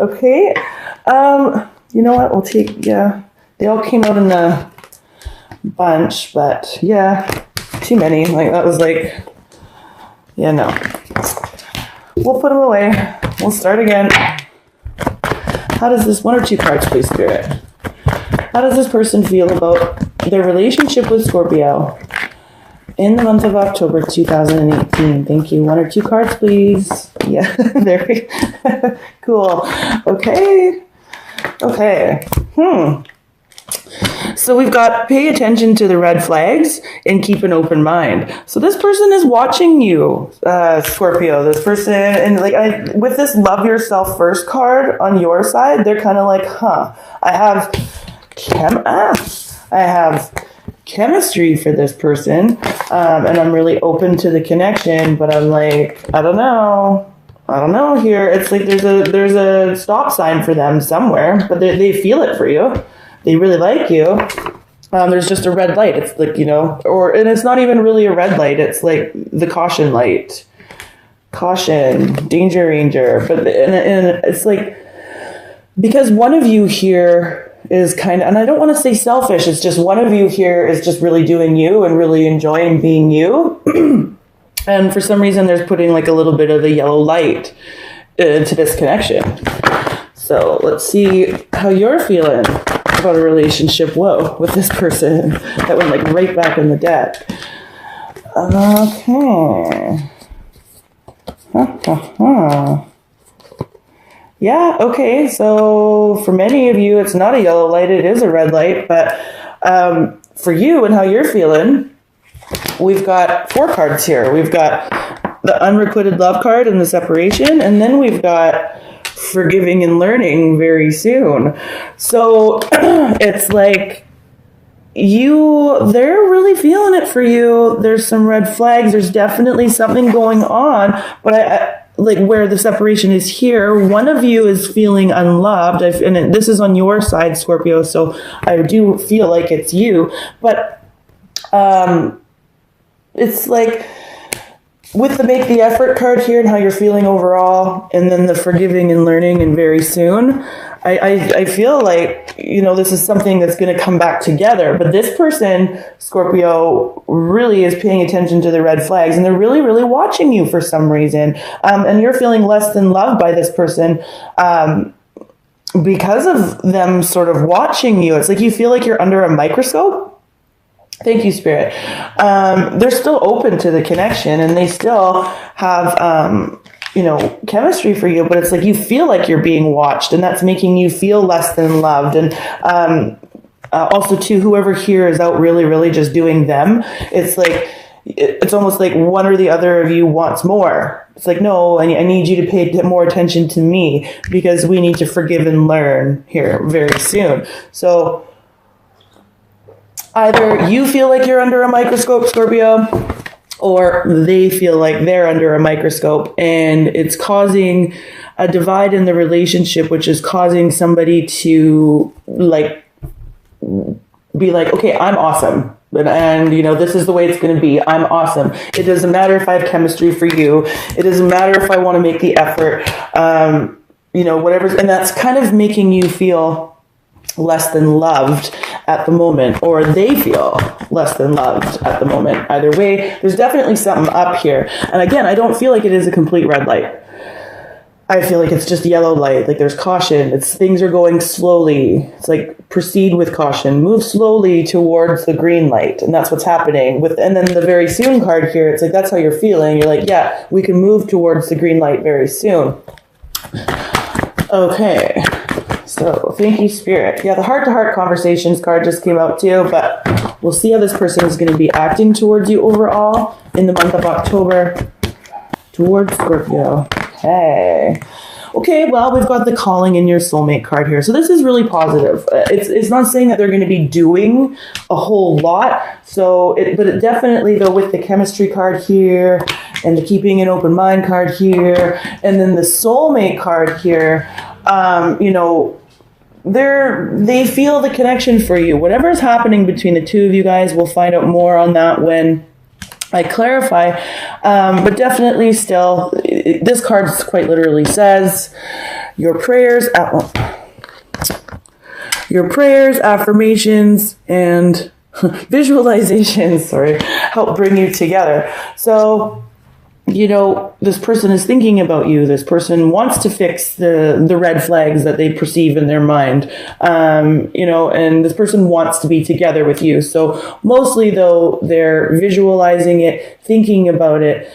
Okay. You know what? We'll take, they all came out in a bunch, but yeah, too many. Like, that was like, no. We'll put them away. We'll start again. How does this, one or two cards, please, Spirit? How does this person feel about their relationship with Scorpio in the month of October 2018? Thank you. One or two cards, please. Yeah, very cool. Okay. So we've got pay attention to the red flags and keep an open mind. So this person is watching you, Scorpio. This person, and like with this love yourself first card on your side, they're kind of like, I have chemistry for this person, and I'm really open to the connection, but I'm like, I don't know here. It's like there's a stop sign for them somewhere, but they feel it for you. They really like you. There's just a red light. It's like, and it's not even really a red light. It's like the caution light. Caution, danger. But and it's like, because one of you here is kind of, and I don't want to say selfish, it's just one of you here is just really doing you and really enjoying being you. And for some reason, there's putting like a little bit of a yellow light into this connection. So let's see how you're feeling about a relationship, with this person. That went like right back in the deck. Okay. Yeah, okay. So for many of you, it's not a yellow light, it is a red light. But for you and how you're feeling, we've got 4 cards here. We've got the unrequited love card and the separation, and then we've got forgiving and learning very soon. So it's like they're really feeling it for you. There's some red flags. There's definitely something going on, but I like where the separation is here. One of you is feeling unloved, and this is on your side, Scorpio. So I do feel like it's you, but it's like with the make the effort card here and how you're feeling overall, and then the forgiving and learning and very soon, I feel like, this is something that's going to come back together. But this person, Scorpio, really is paying attention to the red flags, and they're really, really watching you for some reason. And you're feeling less than loved by this person because of them sort of watching you. It's like you feel like you're under a microscope. Thank you, Spirit. They're still open to the connection, and they still have, chemistry for you, but it's like you feel like you're being watched, and that's making you feel less than loved. And also, too, whoever here is out really, really just doing them, it's like, it's almost like one or the other of you wants more. It's like, no, I need you to pay more attention to me because we need to forgive and learn here very soon. So either you feel like you're under a microscope, Scorpio, or they feel like they're under a microscope, and it's causing a divide in the relationship, which is causing somebody to be like, okay, I'm awesome. And, this is the way it's going to be. I'm awesome. It doesn't matter if I have chemistry for you. It doesn't matter if I want to make the effort, whatever. And that's kind of making you feel less than loved at the moment, or they feel less than loved at the moment. Either way, there's definitely something up here. And again, I don't feel like it is a complete red light. I feel like it's just yellow light. Like there's caution. Things are going slowly. It's like proceed with caution. Move slowly towards the green light. And that's what's happening. And then the very soon card here, it's like that's how you're feeling. You're like, yeah, we can move towards the green light very soon. Okay. So thank you, Spirit. Yeah, the heart-to-heart conversations card just came out too, but we'll see how this person is going to be acting towards you overall in the month of October towards Scorpio. Okay, well, we've got the calling in your soulmate card here. So this is really positive. It's not saying that they're going to be doing a whole lot. But it definitely, though, with the chemistry card here and the keeping an open mind card here, and then the soulmate card here, they feel the connection for you. Whatever's happening between the two of you guys, we'll find out more on that when I clarify. But definitely still, this card quite literally says your prayers, affirmations, and visualizations, help bring you together. So, this person is thinking about you. This person wants to fix the red flags that they perceive in their mind, and this person wants to be together with you. So mostly, though, they're visualizing it, thinking about it,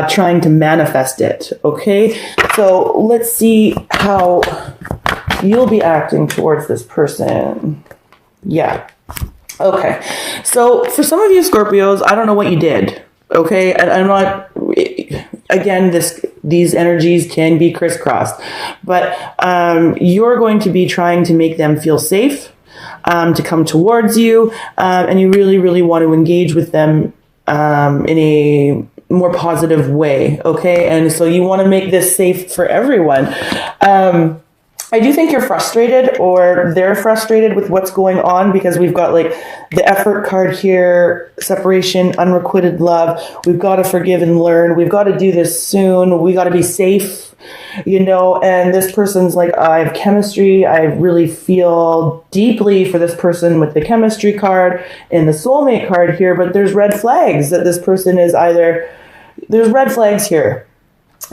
trying to manifest it. Okay, so let's see how you'll be acting towards this person. Yeah. Okay. So for some of you Scorpios, I don't know what you did. Okay. And I'm not, again, these energies can be crisscrossed, but you're going to be trying to make them feel safe, to come towards you, and you really, really want to engage with them in a more positive way. Okay. And so you want to make this safe for everyone. I do think you're frustrated, or they're frustrated with what's going on, because we've got like the effort card here, separation, unrequited love. We've got to forgive and learn. We've got to do this soon. We got to be safe, and this person's like, I have chemistry. I really feel deeply for this person with the chemistry card and the soulmate card here, but there's red flags that this person is there's red flags here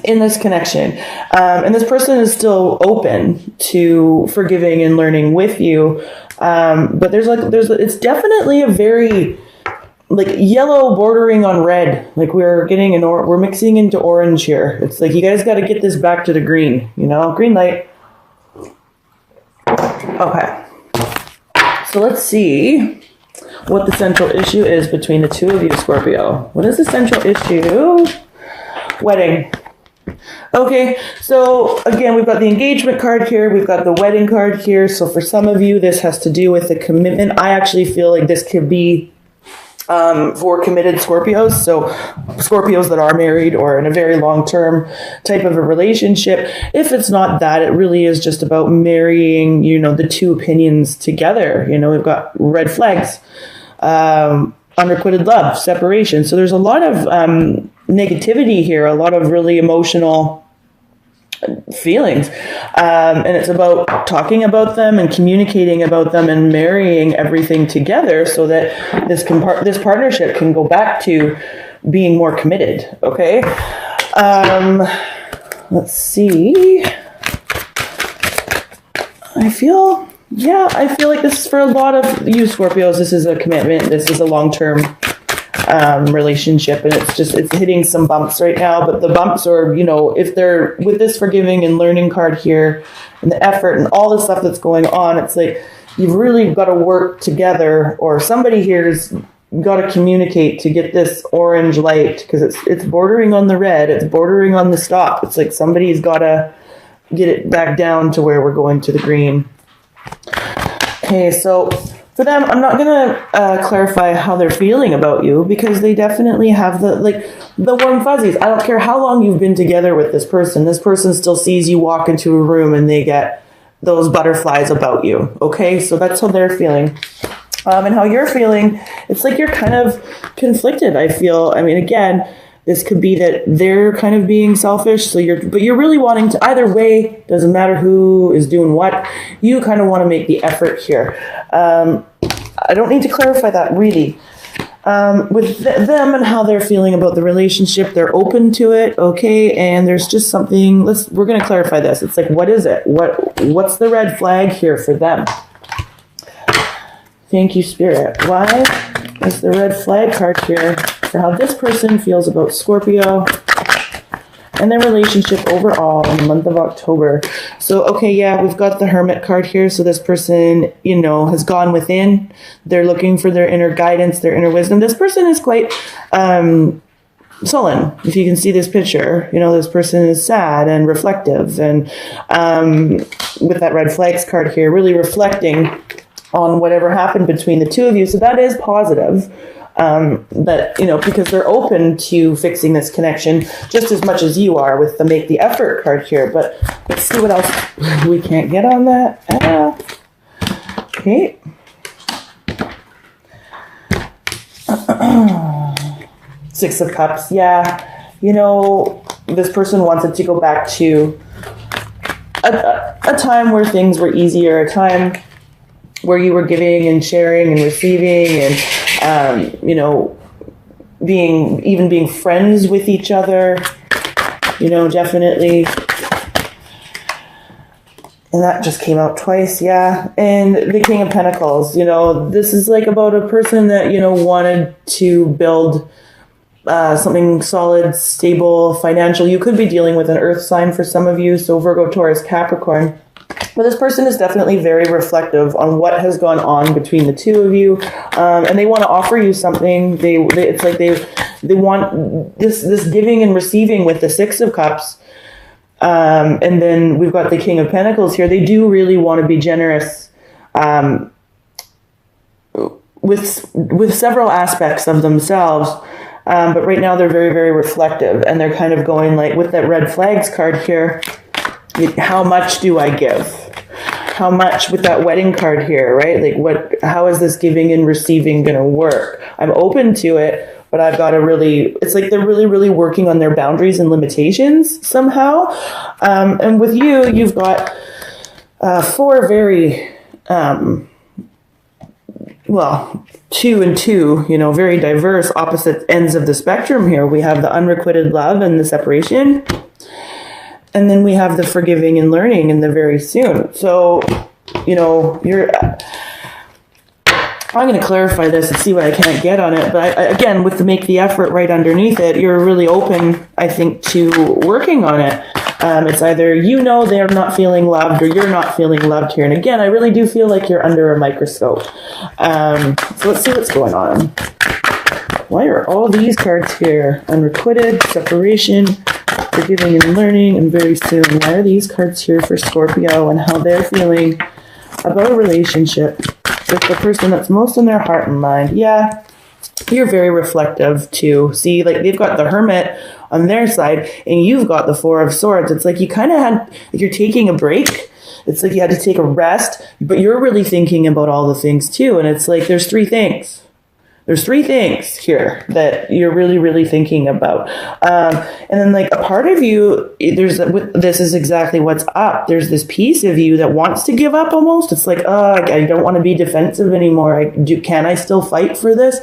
in this connection, and this person is still open to forgiving and learning with you, but it's definitely a very like yellow bordering on red. Like we're mixing into orange here. It's like you guys got to get this back to the green. Green light. Okay, so let's see what the central issue is between the two of you, Scorpio. What is the central issue? Wedding. Okay, so again, we've got the engagement card here. We've got the wedding card here. So for some of you, this has to do with a commitment. I actually feel like this could be for committed Scorpios. So Scorpios that are married or in a very long-term type of a relationship. If it's not that, it really is just about marrying, the two opinions together. We've got red flags, unrequited love, separation. So there's a lot of negativity here, a lot of really emotional feelings, and it's about talking about them and communicating about them and marrying everything together so that this partnership can go back to being more committed. Okay, let's see. I feel like this is for a lot of you Scorpios. This is a commitment. This is a long-term relationship, and it's hitting some bumps right now, but the bumps are, if they're with this forgiving and learning card here and the effort and all the stuff that's going on, it's like you've really got to work together, or somebody here's got to communicate to get this orange light, because it's bordering on the red, it's bordering on the stop. It's like somebody's got to get it back down to where we're going to the green. Okay, so for them, I'm not going to clarify how they're feeling about you, because they definitely have the warm fuzzies. I don't care how long you've been together with this person. This person still sees you walk into a room and they get those butterflies about you. Okay, so that's how they're feeling. And how you're feeling, it's like you're kind of conflicted, I feel. I mean, again, this could be that they're kind of being selfish, but you're really wanting to, either way, doesn't matter who is doing what, you kind of want to make the effort here. I don't need to clarify that really. With them and how they're feeling about the relationship, they're open to it, okay? And there's just something, we're going to clarify this. It's like, what is it? What's the red flag here for them? Thank you, Spirit. Why is the red flag card here for how this person feels about Scorpio and their relationship overall in the month of October? So, okay, yeah, we've got the Hermit card here. So this person, has gone within. They're looking for their inner guidance, their inner wisdom. This person is quite sullen. If you can see this picture, this person is sad and reflective. And with that red flags card here, really reflecting on whatever happened between the two of you. So that is positive. But, because they're open to fixing this connection just as much as you are with the make the effort card here. But let's see what else we can't get on that. Okay. Six of Cups. Yeah. This person wants it to go back to a time where things were easier, a time where you were giving and sharing and receiving and, being friends with each other, definitely. And that just came out twice, yeah. And the King of Pentacles, this is like about a person that, wanted to build something solid, stable, financial. You could be dealing with an earth sign for some of you, so Virgo, Taurus, Capricorn. But this person is definitely very reflective on what has gone on between the two of you, and they want to offer you something. It's like they want this giving and receiving with the Six of Cups, and then we've got the King of Pentacles here. They do really want to be generous with several aspects of themselves. But right now they're very, very reflective, and they're kind of going like with that red flags card here. How much do I give? How much with that wedding card here, right? Like how is this giving and receiving going to work? I'm open to it, but I've got to it's like they're really, really working on their boundaries and limitations somehow. And with you, you've got four very, 2 and 2, very diverse opposite ends of the spectrum here. We have the unrequited love and the separation. And then we have the forgiving and learning and the very soon. So, I'm going to clarify this and see what I can't get on it. But again, with the make the effort right underneath it, you're really open, I think, to working on it. It's either they're not feeling loved or you're not feeling loved here. And again, I really do feel like you're under a microscope. So let's see what's going on. Why are all these cards here? Unrequited, separation, forgiving and learning, and very soon. Why are these cards here for Scorpio and how they're feeling about a relationship with the person that's most in their heart and mind? Yeah, you're very reflective too. See, like they've got the Hermit on their side and you've got the Four of Swords. It's like you kind of you're taking a break. It's like you had to take a rest, but you're really thinking about all the things too. And it's like there's three things. There's three things here that you're really, really thinking about. And then like a part of you, this is exactly what's up. There's this piece of you that wants to give up almost. It's like, I don't want to be defensive anymore. Can I still fight for this?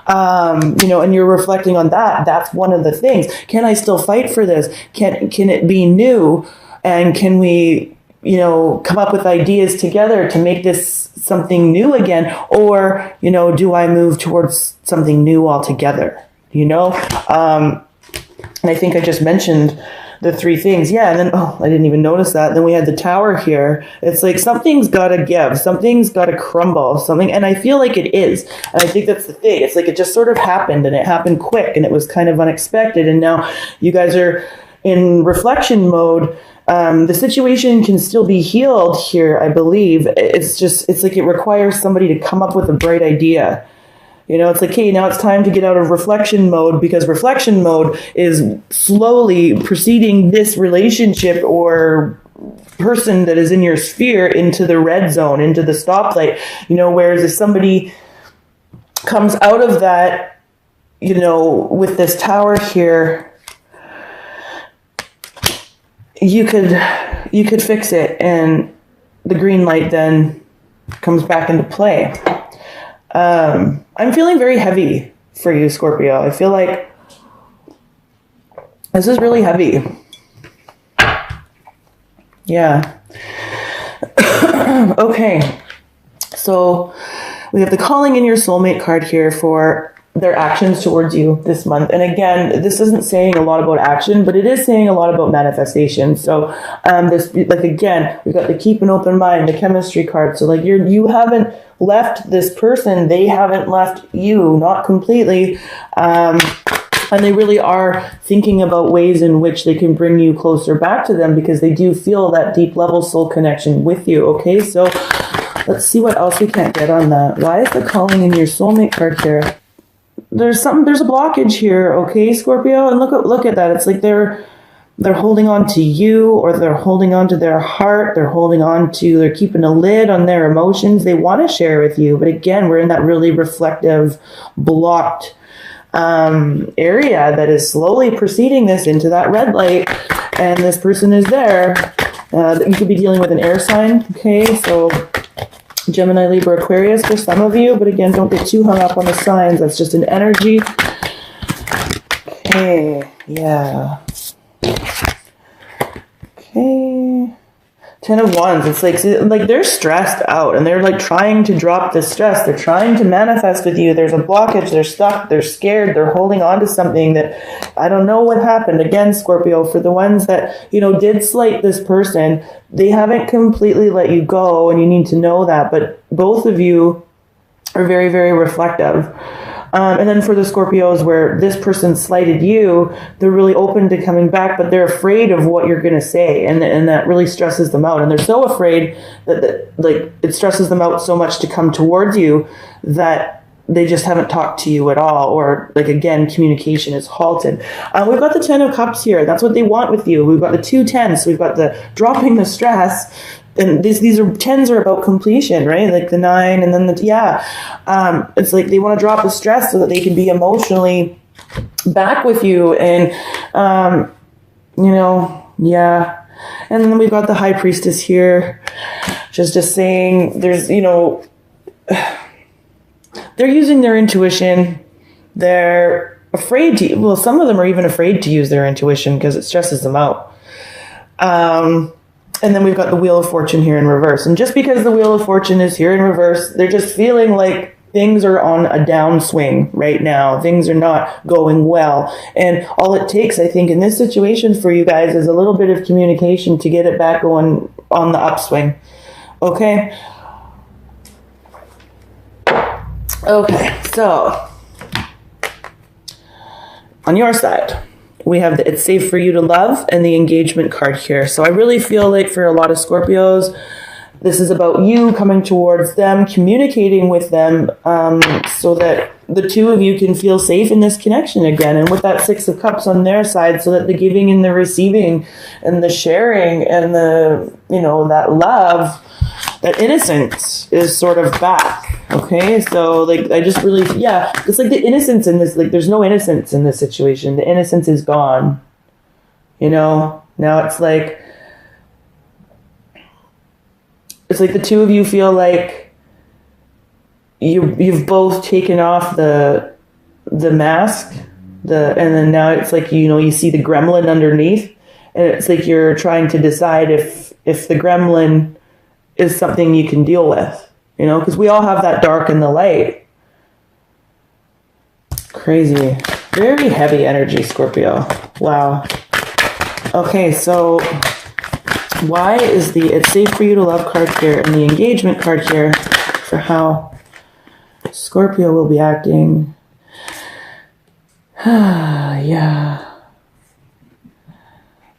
And you're reflecting on that. That's one of the things. Can I still fight for this? Can it be new? And can we, come up with ideas together to make this something new again? Or, do I move towards something new altogether? And I think I just mentioned the three things. Yeah. And then, I didn't even notice that. Then we had the Tower here. It's like something's got to give. Something's got to crumble. And I feel like it is. And I think that's the thing. It's like it just sort of happened and it happened quick and it was kind of unexpected. And now you guys are in reflection mode. The situation can still be healed here, I believe. It's like it requires somebody to come up with a bright idea. It's like, hey, now it's time to get out of reflection mode, because reflection mode is slowly preceding this relationship or person that is in your sphere into the red zone, into the stoplight. Whereas if somebody comes out of that, with this Tower here, you could fix it, and the green light then comes back into play. I'm feeling very heavy for you, Scorpio. I feel like this is really heavy. Yeah. Okay. So we have the calling in your soulmate card here for their actions towards you this month. And again, this isn't saying a lot about action, but it is saying a lot about manifestation. So again, we've got the keep an open mind, the chemistry card. So like you haven't left this person, they haven't left you, not completely. And they really are thinking about ways in which they can bring you closer back to them, because they do feel that deep level soul connection with you. Okay, so let's see what else we can't get on that. Why is the calling in your soulmate card here? There's a blockage here, okay, Scorpio? And look at that. It's like they're holding on to you, or they're holding on to their heart. They're keeping a lid on their emotions. They want to share with you. But again, we're in that really reflective, blocked area that is slowly preceding this into that red light. And this person is there, You could be dealing with an air sign. Okay, so Gemini, Libra, Aquarius for some of you, but again, don't get too hung up on the signs. That's just an energy. Okay, yeah. Okay. 10 of Wands. It's like they're stressed out and they're like trying to drop this stress. They're trying to manifest with you. There's a blockage. They're stuck. They're scared. They're holding on to something that I don't know what happened. Again, Scorpio, for the ones that, did slight this person, they haven't completely let you go, and you need to know that. But both of you are very, very reflective. And then for the Scorpios where this person slighted you, they're really open to coming back, but they're afraid of what you're going to say. And that really stresses them out. And they're so afraid that it stresses them out so much to come towards you that they just haven't talked to you at all. Or again, communication is halted. We've got the 10 of Cups here. That's what they want with you. We've got the 2 10s. So we've got the dropping the stress. And these are 10s are about completion, right? Like the 9 and then it's like they want to drop the stress so that they can be emotionally back with you. And, yeah. And then we've got the High Priestess here. Just saying there's, they're using their intuition. They're afraid to, some of them are even afraid to use their intuition because it stresses them out. And then we've got the Wheel of Fortune here in reverse. And just because the Wheel of Fortune is here in reverse, they're just feeling like things are on a downswing right now. Things are not going well. And all it takes, I think, in this situation for you guys is a little bit of communication to get it back going on the upswing. Okay? Okay, so on your side, we have the It's Safe for You to Love and the Engagement card here. So I really feel like for a lot of Scorpios, this is about you coming towards them, communicating with them, so that the two of you can feel safe in this connection again. And with that 6 of Cups on their side, so that the giving and the receiving and the sharing and the, that love, that innocence is sort of back. Okay, so I just really, it's like the innocence in this, there's no innocence in this situation. The innocence is gone. Now it's like the two of you feel like you've both taken off the mask, and then now it's like, you see the gremlin underneath, and it's like you're trying to decide if the gremlin is something you can deal with. Because we all have that dark and the light. Crazy. Very heavy energy, Scorpio. Wow. Okay, so why is the It's Safe for You to Love card here and the Engagement card here for how Scorpio will be acting?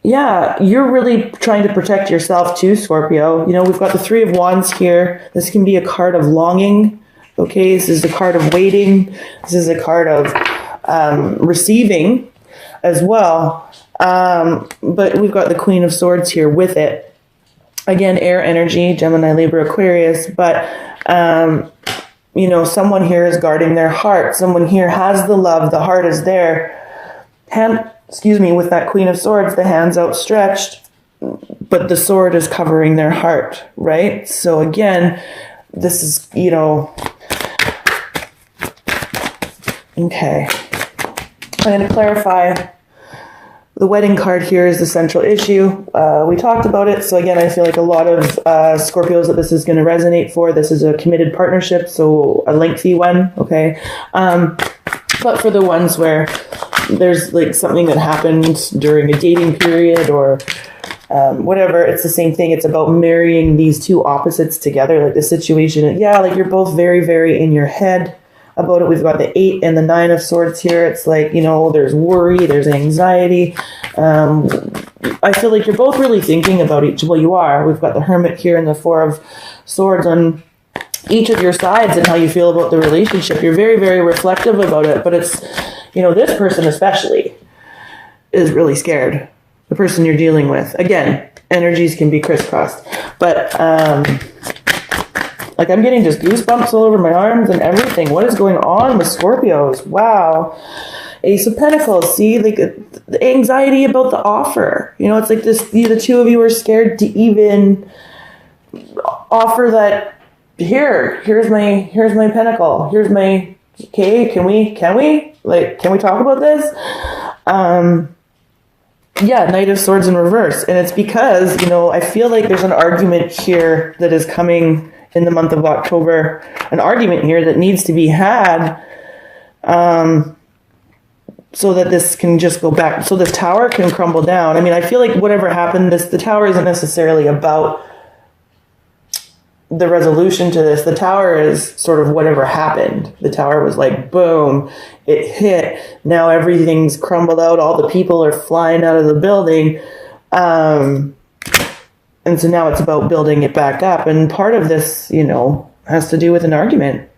Yeah, you're really trying to protect yourself too, Scorpio. We've got the 3 of Wands here. This can be a card of longing. Okay, this is a card of waiting. This is a card of receiving as well. But we've got the Queen of Swords here with it. Again, air energy, Gemini, Libra, Aquarius. But, someone here is guarding their heart. Someone here has the love. The heart is there. With that Queen of Swords, the hands outstretched, but the sword is covering their heart, right? So again, this is, okay. I'm going to clarify. The wedding card here is the central issue. We talked about it. So again, I feel like a lot of Scorpios that this is going to resonate for. This is a committed partnership, so a lengthy one, okay? But for the ones where there's something that happened during a dating period or whatever, it's the same thing. It's about marrying these two opposites together. The situation, you're both very, very in your head about it. We've got the 8 and the 9 of Swords here. It's there's worry, there's anxiety. I feel like you're both really thinking about each. Well, you are. We've got the Hermit here and the 4 of Swords on each of your sides and how you feel about the relationship. You're very, very reflective about it, but it's, this person especially is really scared. The person you're dealing with. Again, energies can be crisscrossed, but I'm getting just goosebumps all over my arms and everything. What is going on with Scorpios? Wow. Ace of Pentacles. See, like the anxiety about the offer. You know, it's like this. The two of you are scared to even offer that. Here's my pentacle. Here's my. Okay, can we talk about this? Yeah, Knight of Swords in reverse. And it's because, I feel like there's an argument here that is coming in the month of October, an argument here that needs to be had, so that this can just go back, so this tower can crumble down. I mean, I feel like whatever happened, the tower isn't necessarily about the resolution to this. The tower is sort of whatever happened. The tower was like, boom, it hit. Now everything's crumbled out. All the people are flying out of the building. And so now it's about building it back up. And part of this, has to do with an argument.